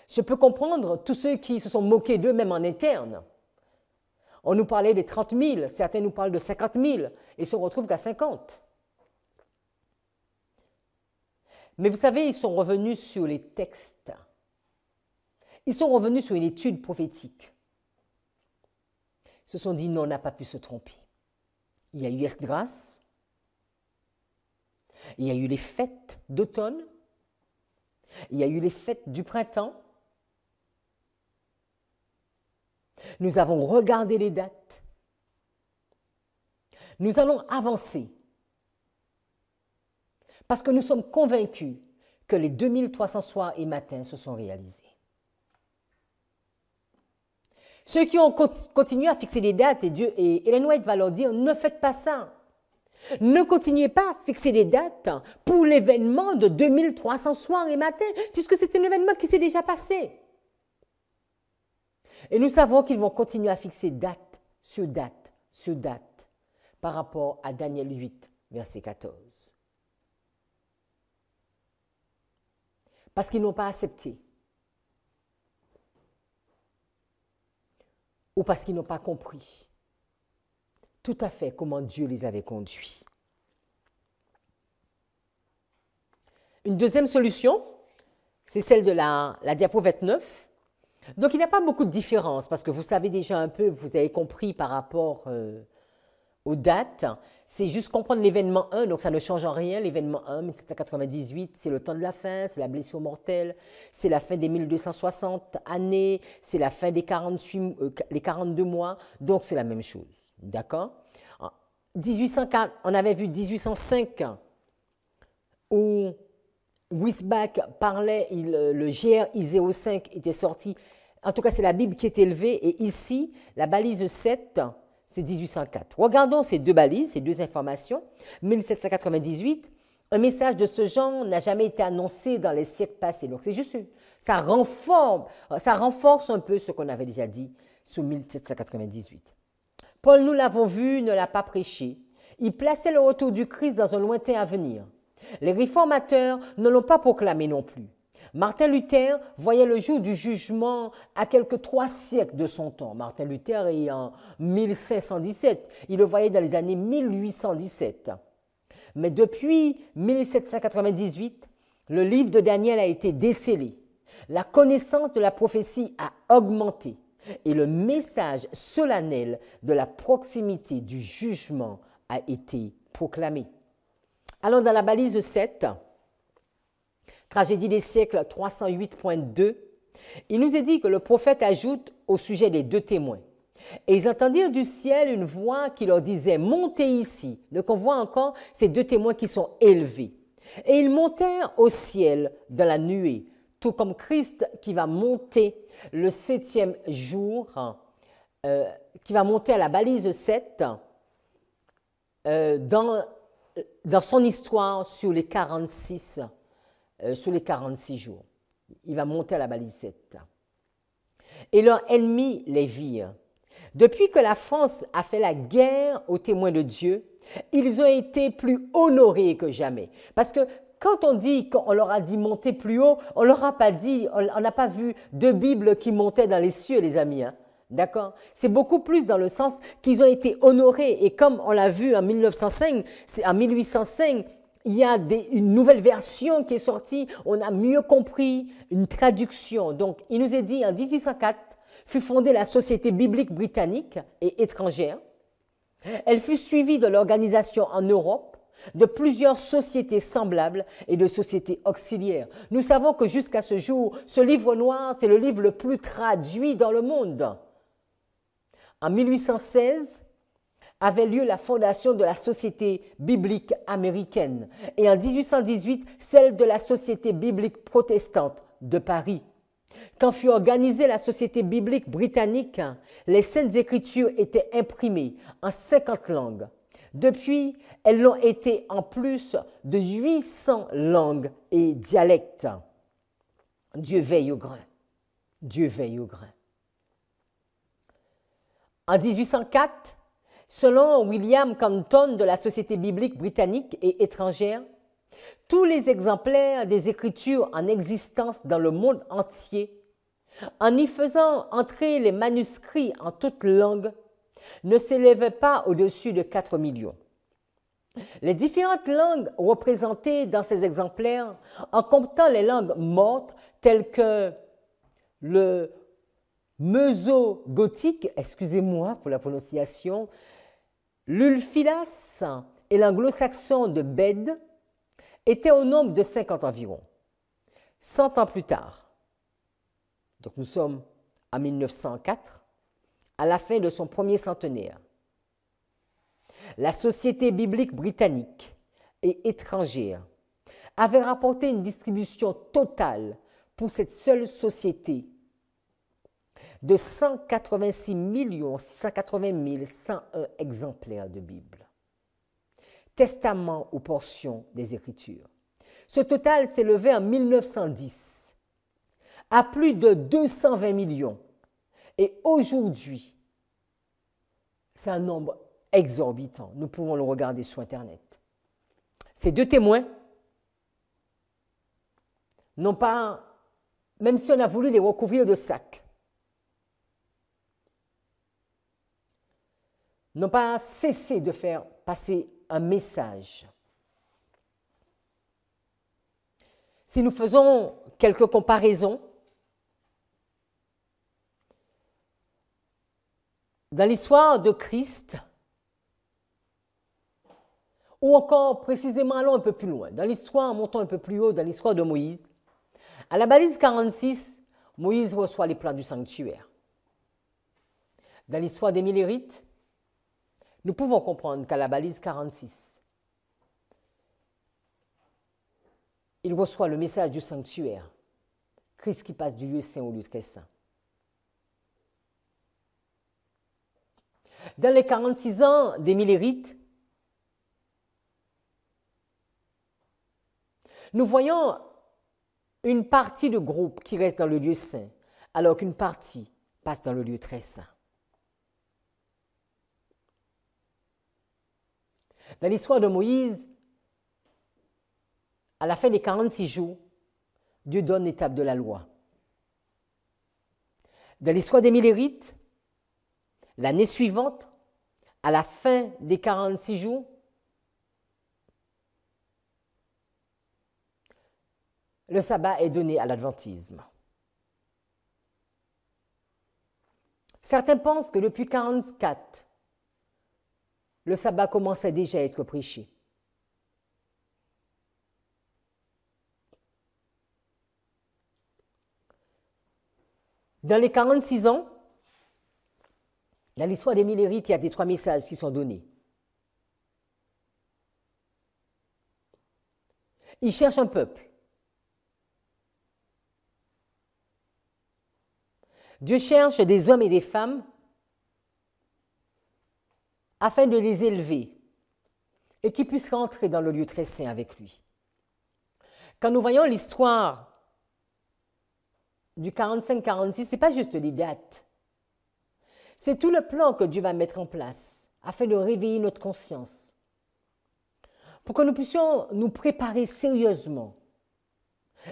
Je peux comprendre tous ceux qui se sont moqués d'eux-mêmes en interne. On nous parlait des 30 000, certains nous parlent de 50 000 et se retrouvent qu'à 50. Mais vous savez, ils sont revenus sur les textes. Ils sont revenus sur une étude prophétique. Ils se sont dit, non, on n'a pas pu se tromper. Il y a eu Esdras, il y a eu les fêtes d'automne, il y a eu les fêtes du printemps. Nous avons regardé les dates. Nous allons avancer parce que nous sommes convaincus que les 2300 soirs et matins se sont réalisés. Ceux qui ont continué à fixer des dates, et Ellen White va leur dire, ne faites pas ça. Ne continuez pas à fixer des dates pour l'événement de 2300 soirs et matins, puisque c'est un événement qui s'est déjà passé. Et nous savons qu'ils vont continuer à fixer date sur date sur date par rapport à Daniel 8, verset 14. Parce qu'ils n'ont pas accepté. Ou parce qu'ils n'ont pas compris tout à fait comment Dieu les avait conduits. Une deuxième solution, c'est celle de la diapo 29. Donc, il n'y a pas beaucoup de différence parce que vous savez déjà un peu, vous avez compris par rapport aux dates. C'est juste comprendre l'événement 1, donc ça ne change en rien. L'événement 1, 1798, c'est le temps de la fin, c'est la blessure mortelle, c'est la fin des 1260 années, c'est la fin des 42 mois, donc c'est la même chose. D'accord? 1804, on avait vu 1805 où Wisbach parlait, le GR 05 était sorti. En tout cas, c'est la Bible qui est élevée. Et ici, la balise 7, c'est 1804. Regardons ces 2 balises, ces 2 informations. 1798, un message de ce genre n'a jamais été annoncé dans les siècles passés. Donc, c'est juste, ça renforce un peu ce qu'on avait déjà dit sur 1798. Paul, nous l'avons vu, ne l'a pas prêché. Il plaçait le retour du Christ dans un lointain avenir. Les réformateurs ne l'ont pas proclamé non plus. Martin Luther voyait le jour du jugement à quelques 3 siècles de son temps. Martin Luther est en 1517. Il le voyait dans les années 1817. Mais depuis 1798, le livre de Daniel a été décelé. La connaissance de la prophétie a augmenté et le message solennel de la proximité du jugement a été proclamé. Allons dans la balise 7, tragédie des siècles 308.2. Il nous est dit que le prophète ajoute au sujet des deux témoins. Et ils entendirent du ciel une voix qui leur disait « Montez ici ». Donc on voit encore ces deux témoins qui sont élevés. Et ils montèrent au ciel dans la nuée, tout comme Christ qui va monter le 7e jour, qui va monter à la balise 7 dans son histoire sur les 46 jours. Il va monter à la balise 7. Et leurs ennemis les virent. Depuis que la France a fait la guerre aux témoins de Dieu, ils ont été plus honorés que jamais. Parce que quand on dit qu'on leur a dit monter plus haut, on leur a pas dit, on n'a pas vu de Bible qui montait dans les cieux, les amis. Hein? D'accord? C'est beaucoup plus dans le sens qu'ils ont été honorés. Et comme on l'a vu en 1905, en 1805, il y a une nouvelle version qui est sortie. On a mieux compris une traduction. Donc, il nous est dit en 1804, fut fondée la Société biblique britannique et étrangère. Elle fut suivie de l'organisation en Europe de plusieurs sociétés semblables et de sociétés auxiliaires. Nous savons que jusqu'à ce jour, ce livre noir, c'est le livre le plus traduit dans le monde. En 1816, avait lieu la fondation de la Société biblique américaine et en 1818, celle de la Société biblique protestante de Paris. Quand fut organisée la Société biblique britannique, les Saintes Écritures étaient imprimées en 50 langues. Depuis, elles l'ont été en plus de 800 langues et dialectes. Dieu veille au grain. Dieu veille au grain. En 1804, selon William Canton de la Société biblique britannique et étrangère, tous les exemplaires des Écritures en existence dans le monde entier, en y faisant entrer les manuscrits en toutes langues, ne s'élevaient pas au-dessus de 4 millions. Les différentes langues représentées dans ces exemplaires, en comptant les langues mortes telles que le meso-gothique, excusez-moi pour la prononciation, l'ulfilas et l'anglo-saxon de Bède, étaient au nombre de 50 environ. 100 ans plus tard, donc nous sommes en 1904, à la fin de son premier centenaire, la Société biblique britannique et étrangère avait rapporté une distribution totale pour cette seule société de 186 680 101 exemplaires de Bible. Testament aux portions des Écritures. Ce total s'élevait en 1910 à plus de 220 millions. Et aujourd'hui, c'est un nombre exorbitant. Nous pouvons le regarder sur Internet. Ces deux témoins n'ont pas, même si on a voulu les recouvrir de sacs, n'ont pas cessé de faire passer un message. Si nous faisons quelques comparaisons, dans l'histoire de Christ, ou encore précisément allons un peu plus loin, dans l'histoire, montons un peu plus haut, dans l'histoire de Moïse, à la balise 46, Moïse reçoit les plans du sanctuaire. Dans l'histoire des Millérites, nous pouvons comprendre qu'à la balise 46, il reçoit le message du sanctuaire, Christ qui passe du lieu saint au lieu très saint. Dans les 46 ans des Millérites, nous voyons une partie de groupe qui reste dans le lieu saint, alors qu'une partie passe dans le lieu très saint. Dans l'histoire de Moïse, à la fin des 46 jours, Dieu donne l'étape de la loi. Dans l'histoire des Millérites, l'année suivante, à la fin des 46 jours, le sabbat est donné à l'adventisme. Certains pensent que depuis 44, le sabbat commençait déjà à être prêché. Dans les 46 ans, dans l'histoire des Millérites, il y a des 3 messages qui sont donnés. Ils cherchent un peuple. Dieu cherche des hommes et des femmes afin de les élever et qu'ils puissent rentrer dans le lieu très saint avec lui. Quand nous voyons l'histoire du 45-46, ce n'est pas juste des dates. C'est tout le plan que Dieu va mettre en place afin de réveiller notre conscience, pour que nous puissions nous préparer sérieusement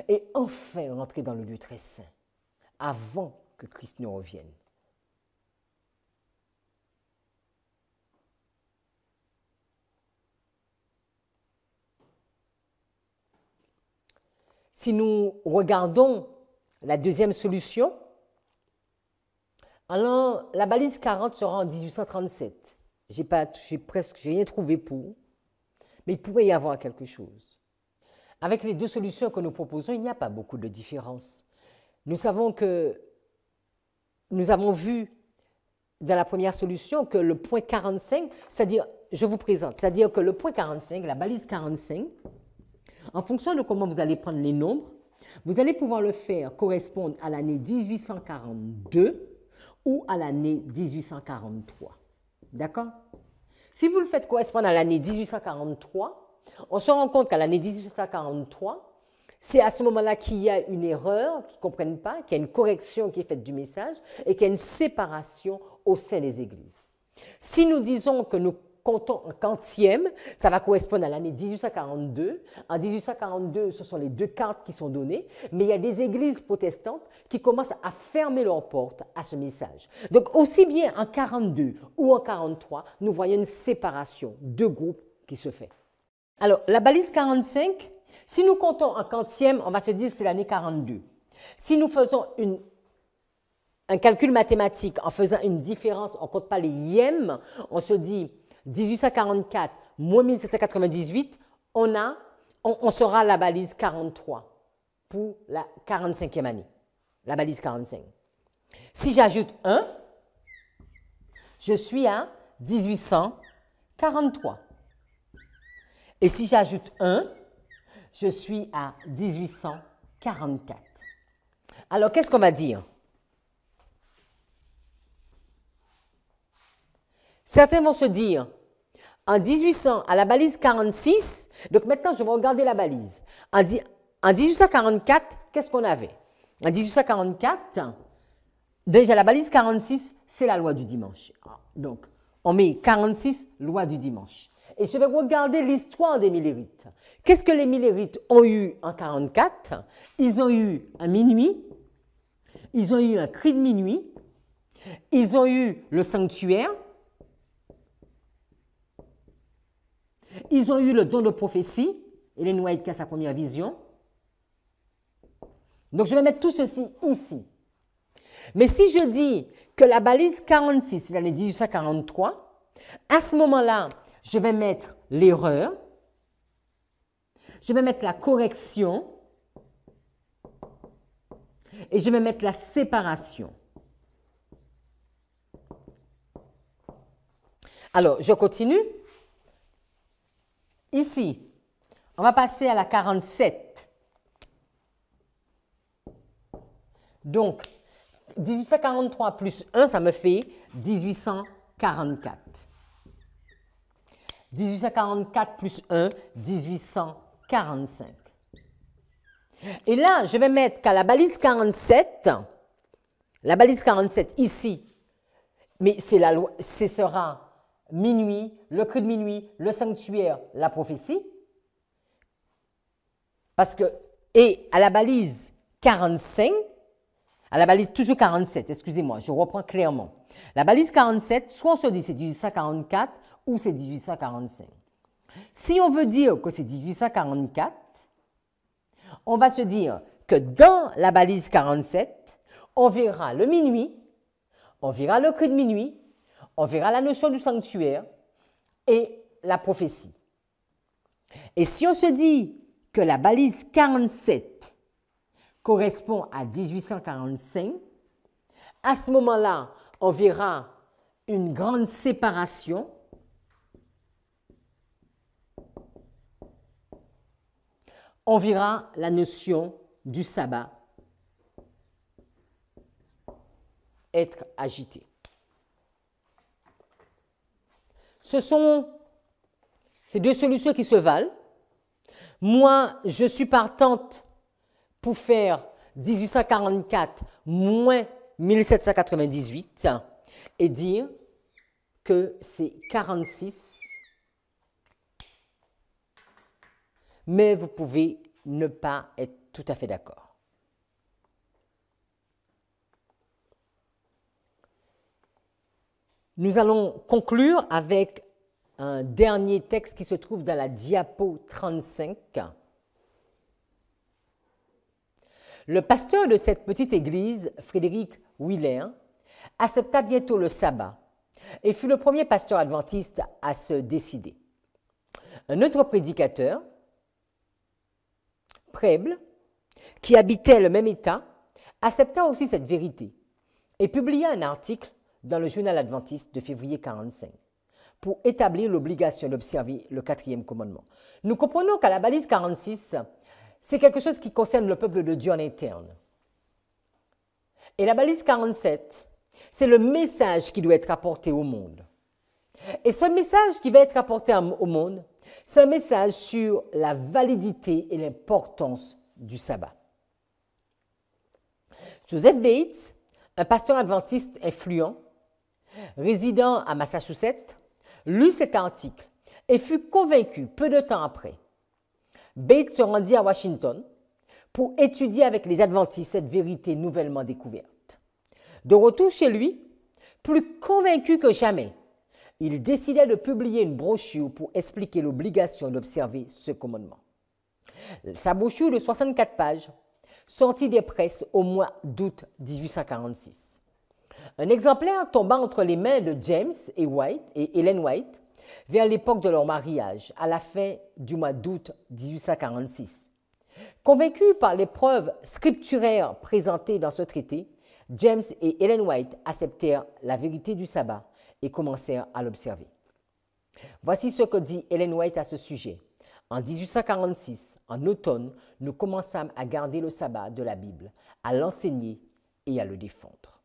et enfin rentrer dans le lieu très saint avant que Christ nous revienne. Si nous regardons la deuxième solution, alors la balise 40 sera en 1837. J'ai rien trouvé pour, mais il pourrait y avoir quelque chose. Avec les deux solutions que nous proposons, il n'y a pas beaucoup de différence. Nous avons vu dans la première solution que le point 45, c'est-à-dire, je vous présente, c'est-à-dire que le point 45, la balise 45, en fonction de comment vous allez prendre les nombres, vous allez pouvoir le faire correspondre à l'année 1842 ou à l'année 1843. D'accord? Si vous le faites correspondre à l'année 1843, on se rend compte qu'à l'année 1843, c'est à ce moment-là qu'il y a une erreur, qu'ils ne comprennent pas, qu'il y a une correction qui est faite du message et qu'il y a une séparation au sein des églises. Si nous disons que nous comptons en quantième, ça va correspondre à l'année 1842. En 1842, ce sont les 2 quarts qui sont donnés, mais il y a des églises protestantes qui commencent à fermer leurs portes à ce message. Donc, aussi bien en 42 ou en 43, nous voyons une séparation, 2 groupes qui se fait. Alors, la balise 45, si nous comptons en quantième, on va se dire que c'est l'année 42. Si nous faisons un calcul mathématique en faisant une différence, on ne compte pas les yèmes, on se dit 1844 moins 1798, on sera la balise 43 pour la 45e année, la balise 45. Si j'ajoute 1, je suis à 1843. Et si j'ajoute 1, je suis à 1844. Alors, qu'est-ce qu'on va dire? Certains vont se dire, en 1800, à la balise 46, donc maintenant je vais regarder la balise. En 1844, qu'est-ce qu'on avait? En 1844, déjà la balise 46, c'est la loi du dimanche. Donc, on met 46, loi du dimanche. Et je vais regarder l'histoire des Millérites. Qu'est-ce que les Millérites ont eu en 44? Ils ont eu un minuit, ils ont eu un cri de minuit, ils ont eu le sanctuaire, ils ont eu le don de prophétie, Ellen White qui a sa première vision. Donc je vais mettre tout ceci ici. Mais si je dis que la balise 46, c'est l'année 1843, à ce moment-là, je vais mettre l'erreur, je vais mettre la correction et je vais mettre la séparation. Alors, je continue. Ici, on va passer à la 47. Donc, 1843 plus 1, ça me fait 1844. 1844 plus 1, 1845. Et là, je vais mettre qu'à la balise 47 ici, mais c'est la loi, ce sera minuit, le cri de minuit, le sanctuaire, la prophétie. Parce que, et à la balise 45, à la balise toujours 47, excusez-moi, je reprends clairement. La balise 47, soit on se dit c'est 1844 ou c'est 1845. Si on veut dire que c'est 1844, on va se dire que dans la balise 47, on verra le minuit, on verra le cri de minuit, on verra la notion du sanctuaire, et la prophétie. Et si on se dit que la balise 47 correspond à 1845, à ce moment-là, on verra une grande séparation on verra la notion du sabbat être agitée. Ce sont ces deux solutions qui se valent. Moi, je suis partante pour faire 1844 moins 1798 et dire que c'est 46, mais vous pouvez ne pas être tout à fait d'accord. Nous allons conclure avec un dernier texte qui se trouve dans la diapo 35. Le pasteur de cette petite église, Frédéric Wheeler, accepta bientôt le sabbat et fut le premier pasteur adventiste à se décider. Un autre prédicateur, Preble, qui habitait le même État, accepta aussi cette vérité et publia un article dans le journal adventiste de février 1945 pour établir l'obligation d'observer le 4e commandement. Nous comprenons qu'à la balise 46, c'est quelque chose qui concerne le peuple de Dieu en interne. Et la balise 47, c'est le message qui doit être apporté au monde. Et ce message qui va être apporté au monde, c'est un message sur la validité et l'importance du sabbat. Joseph Bates, un pasteur adventiste influent, résidant à Massachusetts, lut cet article et fut convaincu peu de temps après. Bates se rendit à Washington pour étudier avec les adventistes cette vérité nouvellement découverte. De retour chez lui, plus convaincu que jamais, il décida de publier une brochure pour expliquer l'obligation d'observer ce commandement. Sa brochure de 64 pages sortit des presses au mois d'août 1846. Un exemplaire tomba entre les mains de James et Ellen White vers l'époque de leur mariage, à la fin du mois d'août 1846. Convaincus par les preuves scripturaires présentées dans ce traité, James et Ellen White acceptèrent la vérité du sabbat et commencèrent à l'observer. Voici ce que dit Ellen White à ce sujet. En 1846, en automne, nous commençâmes à garder le sabbat de la Bible, à l'enseigner et à le défendre.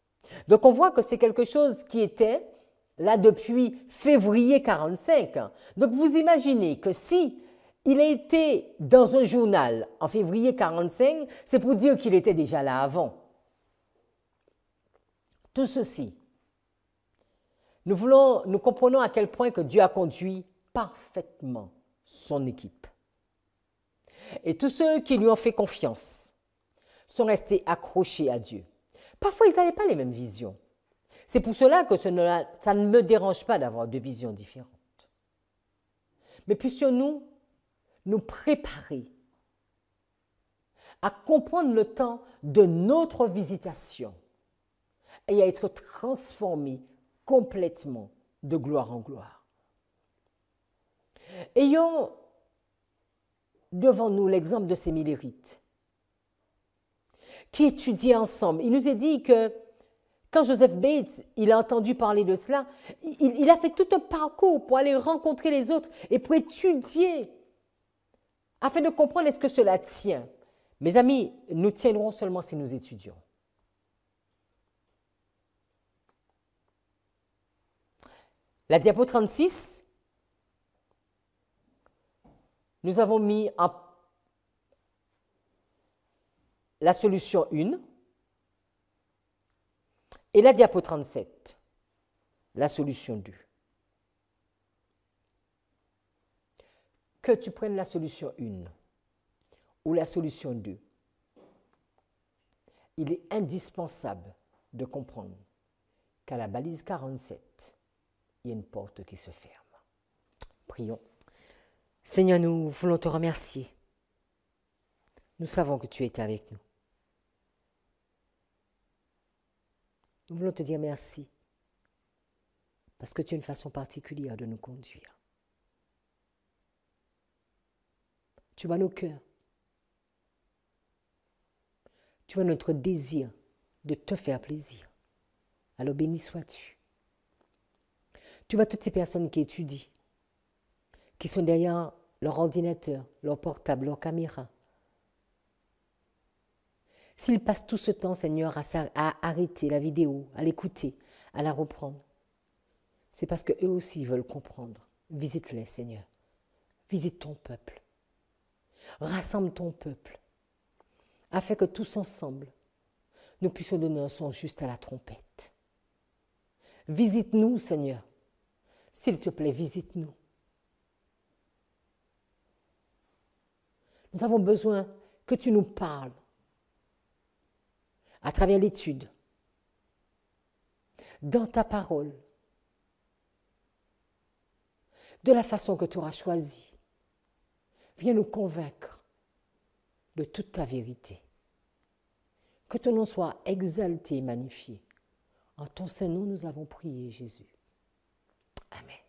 Donc on voit que c'est quelque chose qui était là depuis février 1945. Donc vous imaginez que si il a été dans un journal en février 1945, c'est pour dire qu'il était déjà là avant. Tout ceci, nous comprenons à quel point que Dieu a conduit parfaitement son équipe. Et tous ceux qui lui ont fait confiance sont restés accrochés à Dieu. Parfois, ils n'avaient pas les mêmes visions. C'est pour cela que ça ne me dérange pas d'avoir deux visions différentes. Mais puissions-nous nous préparer à comprendre le temps de notre visitation et à être transformés complètement de gloire en gloire. Ayons devant nous l'exemple de ces millérites qui étudiaient ensemble. Il nous est dit que quand Joseph Bates il a entendu parler de cela, il a fait tout un parcours pour aller rencontrer les autres et pour étudier afin de comprendre est-ce que cela tient. Mes amis, nous tiendrons seulement si nous étudions. La diapo 36, nous avons mis la solution 1 et la diapo 37, la solution 2. Que tu prennes la solution 1 ou la solution 2, il est indispensable de comprendre qu'à la balise 47, il y a une porte qui se ferme. Prions. Seigneur, nous voulons te remercier. Nous savons que tu es avec nous. Nous voulons te dire merci parce que tu as une façon particulière de nous conduire. Tu vois nos cœurs. Tu vois notre désir de te faire plaisir. Alors béni sois-tu. Tu vois toutes ces personnes qui étudient, qui sont derrière leur ordinateur, leur portable, leur caméra. S'ils passent tout ce temps, Seigneur, à arrêter la vidéo, à l'écouter, à la reprendre, c'est parce qu'eux aussi veulent comprendre. Visite-les, Seigneur. Visite ton peuple. Rassemble ton peuple, afin que tous ensemble, nous puissions donner un son juste à la trompette. Visite-nous, Seigneur. S'il te plaît, visite-nous. Nous avons besoin que tu nous parles à travers l'étude, dans ta parole, de la façon que tu auras choisie. Viens nous convaincre de toute ta vérité. Que ton nom soit exalté et magnifié. En ton Saint-Nom, nous avons prié, Jésus. Amen.